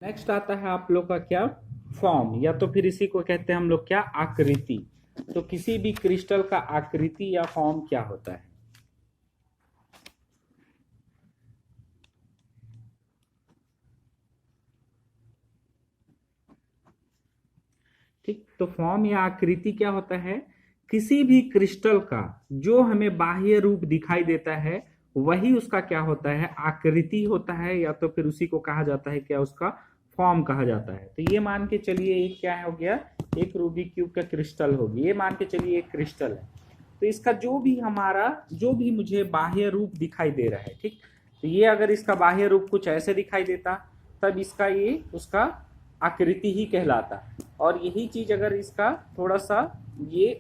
Next आता है आप लोग का क्या, फॉर्म, या तो फिर इसी को कहते हैं हम लोग क्या, आकृति। तो किसी भी क्रिस्टल का आकृति या फॉर्म क्या होता है। ठीक, तो फॉर्म या आकृति क्या होता है, किसी भी क्रिस्टल का जो हमें बाह्य रूप दिखाई देता है वही उसका क्या होता है, आकृति होता है, या तो फिर उसी को कहा जाता है क्या, उसका फॉर्म कहा जाता है। तो ये मान के चलिए एक क्या हो गया, एक रूबिक क्यूब का क्रिस्टल होगी, ये मान के चलिए एक क्रिस्टल है। तो इसका जो भी मुझे बाह्य रूप दिखाई दे रहा है, ठीक, तो ये अगर इसका बाह्य रूप कुछ ऐसे दिखाई देता तब इसका ये उसका आकृति ही कहलाता। और यही चीज अगर इसका थोड़ा सा ये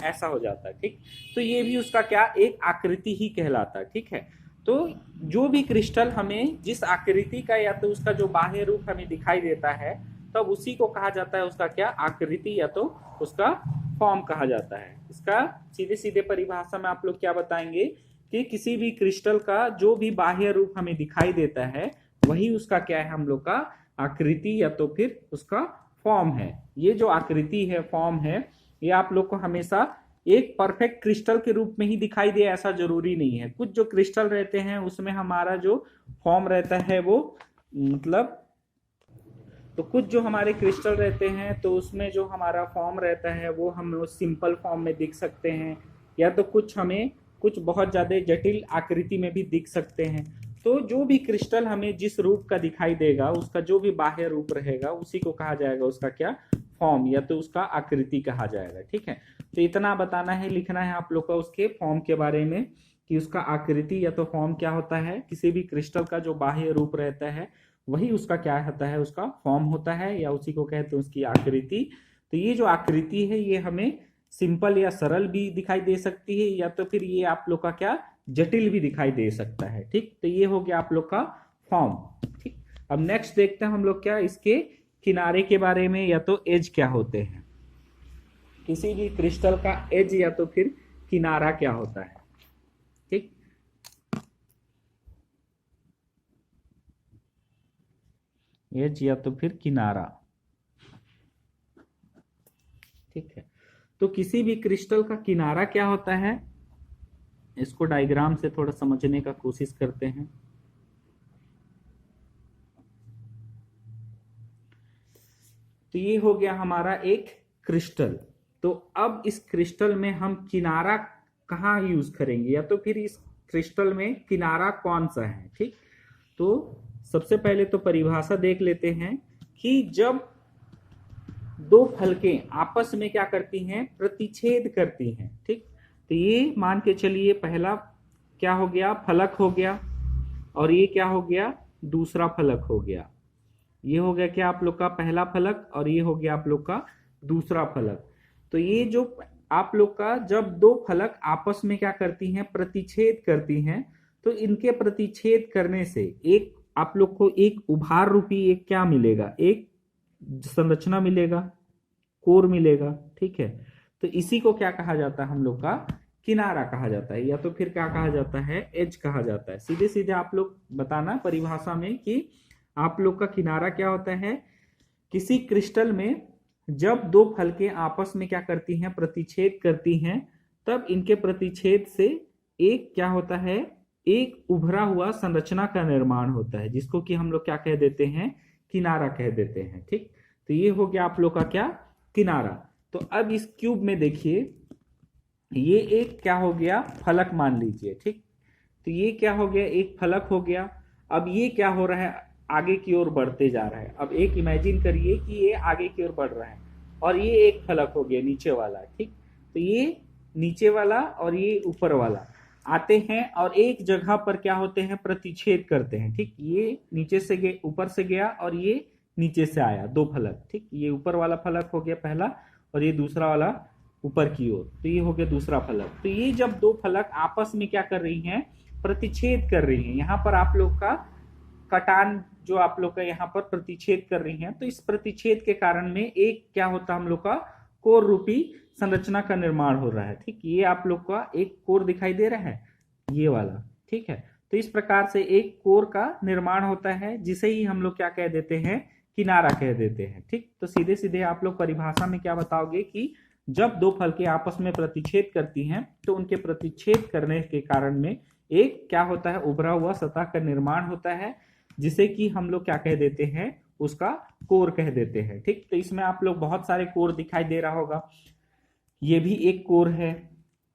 ऐसा हो जाता है, ठीक, तो ये भी उसका क्या, एक आकृति ही कहलाता है। ठीक है, तो जो भी क्रिस्टल हमें जिस आकृति का या तो उसका जो बाह्य रूप हमें दिखाई देता है तब उसी को कहा जाता है उसका क्या, आकृति या तो उसका फॉर्म कहा जाता है। इसका सीधे सीधे परिभाषा में आप लोग क्या बताएंगे कि किसी भी क्रिस्टल का जो भी बाह्य रूप हमें दिखाई देता है वही उसका क्या है, हम लोग का आकृति या तो फिर उसका फॉर्म है। ये जो आकृति है, फॉर्म है, ये आप लोग को हमेशा एक परफेक्ट क्रिस्टल के रूप में ही दिखाई दे ऐसा जरूरी नहीं है। कुछ जो क्रिस्टल रहते हैं उसमें हमारा जो फॉर्म रहता है वो मतलब, तो कुछ जो हमारे क्रिस्टल रहते हैं तो उसमें जो हमारा फॉर्म रहता है वो हमें सिंपल फॉर्म में दिख सकते हैं, या तो कुछ बहुत ज्यादा जटिल आकृति में भी दिख सकते हैं। तो जो भी क्रिस्टल हमें जिस रूप का दिखाई देगा उसका जो भी बाह्य रूप रहेगा उसी को कहा जाएगा उसका क्या, फॉर्म या तो उसका आकृति कहा जाएगा। ठीक है, तो इतना बताना है, लिखना है आप लोग का उसके फॉर्म के बारे में कि उसका आकृति या तो फॉर्म क्या होता है। किसी भी क्रिस्टल का जो बाह्य रूप रहता है वही उसका क्या होता है, उसका फॉर्म होता है, या उसी को कहते हैं उसकी आकृति। तो ये जो आकृति है ये हमें सिंपल या सरल भी दिखाई दे सकती है, या तो फिर ये आप लोग का क्या, जटिल भी दिखाई दे सकता है। ठीक, तो ये हो गया आप लोग का फॉर्म। ठीक, अब नेक्स्ट देखते हैं हम लोग क्या, इसके किनारे के बारे में, या तो एज क्या होते हैं। किसी भी क्रिस्टल का एज या तो फिर किनारा क्या होता है। ठीक, एज या तो फिर किनारा। ठीक है, तो किसी भी क्रिस्टल का किनारा क्या होता है, इसको डायग्राम से थोड़ा समझने का कोशिश करते हैं। तो ये हो गया हमारा एक क्रिस्टल। तो अब इस क्रिस्टल में हम किनारा कहाँ यूज करेंगे, या तो फिर इस क्रिस्टल में किनारा कौन सा है। ठीक, तो सबसे पहले तो परिभाषा देख लेते हैं कि जब दो फलकें आपस में क्या करती हैं, प्रतिच्छेद करती हैं। ठीक, तो ये मान के चलिए पहला क्या हो गया, फलक हो गया, और ये क्या हो गया, दूसरा फलक हो गया। ये हो गया क्या, आप लोग का पहला फलक, और ये हो गया आप लोग का दूसरा फलक। तो ये जो आप लोग का जब दो फलक आपस में क्या करती हैं, प्रतिच्छेद करती हैं, तो इनके प्रतिच्छेद करने से एक आप लोग को एक उभार रूपी एक क्या मिलेगा, एक संरचना मिलेगा, कोर मिलेगा। ठीक है, तो इसी को क्या कहा जाता है, हम लोग का किनारा कहा जाता है, या तो फिर क्या कहा जाता है, एज कहा जाता है। सीधे सीधे आप लोग बताना परिभाषा में कि आप लोग का किनारा क्या होता है। किसी क्रिस्टल में जब दो फलकें आपस में क्या करती हैं, प्रतिच्छेद करती हैं, तब इनके प्रतिच्छेद से एक क्या होता है, एक उभरा हुआ संरचना का निर्माण होता है, जिसको कि हम लोग क्या कह देते हैं, किनारा कह देते हैं। ठीक, तो ये हो गया आप लोग का क्या, किनारा। तो अब इस क्यूब में देखिए, ये एक क्या हो गया, फलक मान लीजिए। ठीक, तो ये क्या हो गया, एक फलक हो गया। अब ये क्या हो रहा है, आगे की ओर बढ़ते जा रहा है। अब एक इमेजिन करिए कि ये आगे की ओर बढ़ रहा है, और ये एक फलक हो गया नीचे वाला। ठीक, तो ये नीचे वाला और ये ऊपर वाला आते हैं और एक जगह पर क्या होते हैं, प्रतिच्छेद करते हैं। ठीक, ये नीचे से गए, ऊपर से गया, और ये नीचे से आया, दो फलक। ठीक, ये ऊपर वाला फलक हो गया पहला, और ये दूसरा वाला ऊपर की ओर, तो ये हो गया दूसरा फलक। तो ये जब दो फलक आपस में क्या कर रही हैं, प्रतिच्छेद कर रही हैं, यहाँ पर आप लोग का कटान जो आप लोग का यहाँ पर प्रतिच्छेद कर रही हैं, तो इस प्रतिच्छेद के कारण में एक क्या होता है, हम लोग का कोर रूपी संरचना का निर्माण हो रहा है। ठीक, ये आप लोग का एक कोर दिखाई दे रहा है, ये वाला। ठीक है, तो इस प्रकार से एक कोर का निर्माण होता है, जिसे ही हम लोग क्या कह देते हैं, किनारा कह देते हैं। ठीक, तो सीधे सीधे आप लोग परिभाषा में क्या बताओगे कि जब दो फलकें आपस में प्रतिच्छेद करती हैं तो उनके प्रतिच्छेद करने के कारण में एक क्या होता है, उभरा हुआ सतह का निर्माण होता है, जिसे कि हम लोग क्या कह देते हैं, उसका कोर कह देते हैं। ठीक, तो इसमें आप लोग बहुत सारे कोर दिखाई दे रहा होगा। ये भी एक कोर है।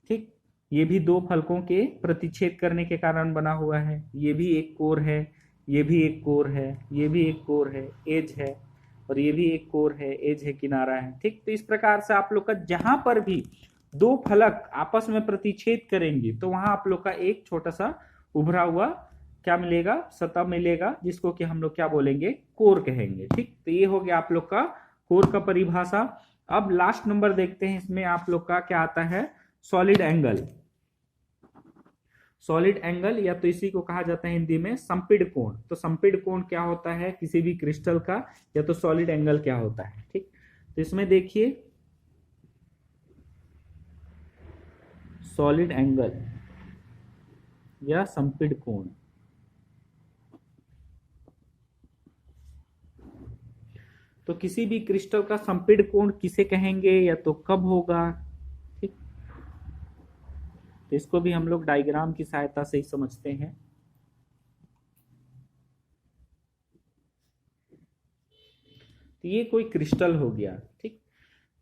ठीक, ये भी दो फलकों के प्रतिच्छेद करने के कारण बना हुआ है। ये भी एक कोर है, ये भी एक कोर है, ये भी एक कोर है, एज है, और ये भी एक कोर है, एज है, किनारा है। ठीक, तो इस प्रकार से आप लोग का जहां पर भी दो फलक आपस में प्रतिच्छेद करेंगे तो वहां आप लोग का एक छोटा सा उभरा हुआ क्या मिलेगा, सतह मिलेगा, जिसको कि हम लोग क्या बोलेंगे, कोर कहेंगे। ठीक, तो ये हो गया आप लोग का कोर का परिभाषा। अब लास्ट नंबर देखते हैं, इसमें आप लोग का क्या आता है, सॉलिड एंगल। सॉलिड एंगल या तो इसी को कहा जाता है हिंदी में संपीड़ कोण। तो संपीड़ कोण क्या होता है किसी भी क्रिस्टल का, या तो सॉलिड एंगल क्या होता है। ठीक, तो इसमें देखिए सॉलिड एंगल या संपीड़ कोण, तो किसी भी क्रिस्टल का संपीड़ कोण किसे कहेंगे या तो कब होगा। ठीक, तो इसको भी हम लोग डायग्राम की सहायता से ही समझते हैं। तो ये कोई क्रिस्टल हो गया। ठीक,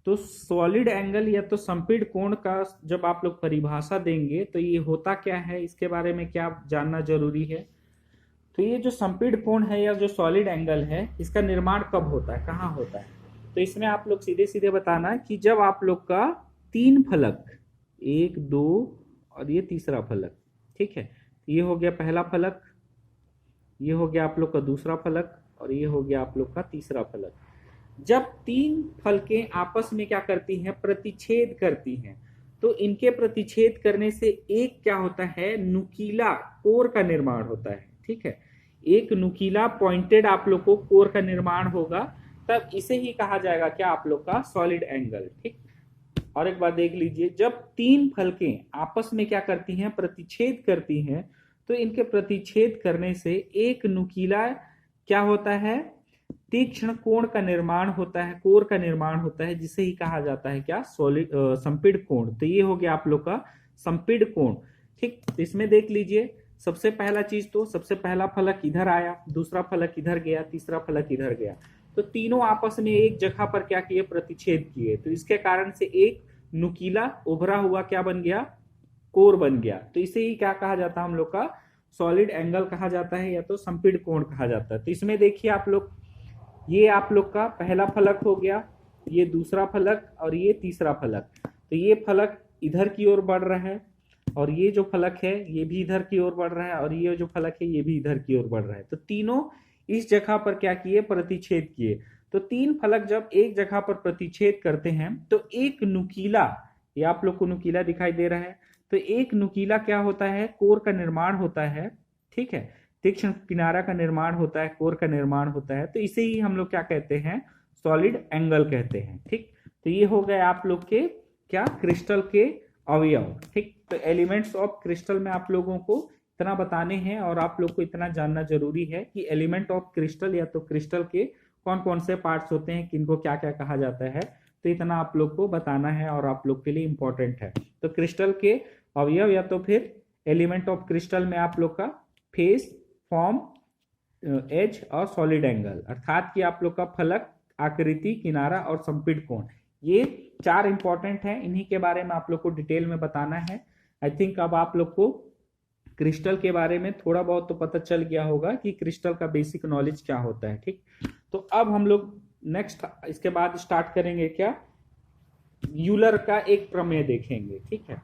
तो सॉलिड एंगल या तो संपीड़ कोण का जब आप लोग परिभाषा देंगे तो ये होता क्या है, इसके बारे में क्या जानना जरूरी है। तो ये जो संपीड़ कोण है या जो सॉलिड एंगल है, इसका निर्माण कब होता है, कहाँ होता है। तो इसमें आप लोग सीधे सीधे बताना कि जब आप लोग का तीन फलक, एक, दो और ये तीसरा फलक, ठीक है, ये हो गया पहला फलक, ये हो गया आप लोग का दूसरा फलक, और ये हो गया आप लोग का तीसरा फलक। जब तीन फलकें आपस में क्या करती हैं, प्रतिच्छेद करती हैं, तो इनके प्रतिच्छेद करने से एक क्या होता है, नुकीला कोर का निर्माण होता है। ठीक है, एक नुकीला पॉइंटेड आप लोग को कोर का निर्माण होगा, तब इसे ही कहा जाएगा क्या, आप लोग का सॉलिड एंगल। ठीक, और एक बार देख लीजिए, जब तीन फलकें आपस में क्या करती हैं, प्रतिच्छेद करती हैं, तो इनके प्रतिच्छेद करने से एक नुकीला क्या होता है, तीक्ष्ण कोण का निर्माण होता है, कोर का निर्माण होता है, जिसे ही कहा जाता है क्या, सॉलिड संपीड़ कोण। तो ये हो गया आप लोग का संपीड़ कोण। ठीक, तो इसमें देख लीजिए, सबसे पहला चीज तो सबसे पहला फलक इधर आया, दूसरा फलक इधर गया, तीसरा फलक इधर गया, तो तीनों आपस में एक जगह पर क्या किए, प्रतिच्छेद किए। तो इसके कारण से एक नुकीला उभरा हुआ क्या बन गया, कोर बन गया। तो इसे ही क्या कहा जाता है, हम लोग का सॉलिड एंगल कहा जाता है, या तो संपीड़ कोण कहा जाता है। तो इसमें देखिए आप लोग, ये आप लोग का पहला फलक हो गया, ये दूसरा फलक और ये तीसरा फलक। तो ये फलक इधर की ओर बढ़ रहा है, और ये जो फलक है ये भी इधर की ओर बढ़ रहा है, और ये जो फलक है ये भी इधर की ओर बढ़ रहा है। तो तीनों इस जगह पर क्या किए, प्रतिच्छेद किए। तो तीन फलक जब एक जगह पर प्रतिच्छेद करते हैं तो एक नुकीला, ये आप लोग को नुकीला दिखाई दे रहा है, तो एक नुकीला क्या होता है, कोर का निर्माण होता है। ठीक है, तीक्ष्ण किनारा का निर्माण होता है, कोर का निर्माण होता है। तो इसे ही हम लोग क्या कहते हैं, सॉलिड एंगल कहते हैं। ठीक, तो ये हो गए आप लोग के क्या, क्रिस्टल के अवयव। ठीक, तो एलिमेंट्स ऑफ क्रिस्टल में आप लोगों को इतना बताने हैं, और आप लोग को इतना जानना जरूरी है कि एलिमेंट ऑफ क्रिस्टल या तो क्रिस्टल के कौन कौन से पार्ट्स होते हैं, किनको क्या क्या कहा जाता है। तो इतना आप लोग को बताना है और आप लोग के लिए इंपॉर्टेंट है। तो क्रिस्टल के अवयव या तो फिर एलिमेंट ऑफ क्रिस्टल में आप लोग का फेस, फॉर्म, एज और सॉलिड एंगल, अर्थात कि आप लोग का फलक, आकृति, किनारा और संपीड़ कोण, ये चार इंपॉर्टेंट है। इन्हीं के बारे में आप लोग को डिटेल में बताना है। आई थिंक अब आप लोग को क्रिस्टल के बारे में थोड़ा बहुत तो पता चल गया होगा कि क्रिस्टल का बेसिक नॉलेज क्या होता है। ठीक, तो अब हम लोग नेक्स्ट इसके बाद स्टार्ट करेंगे क्या, यूलर का एक प्रमेय देखेंगे। ठीक है,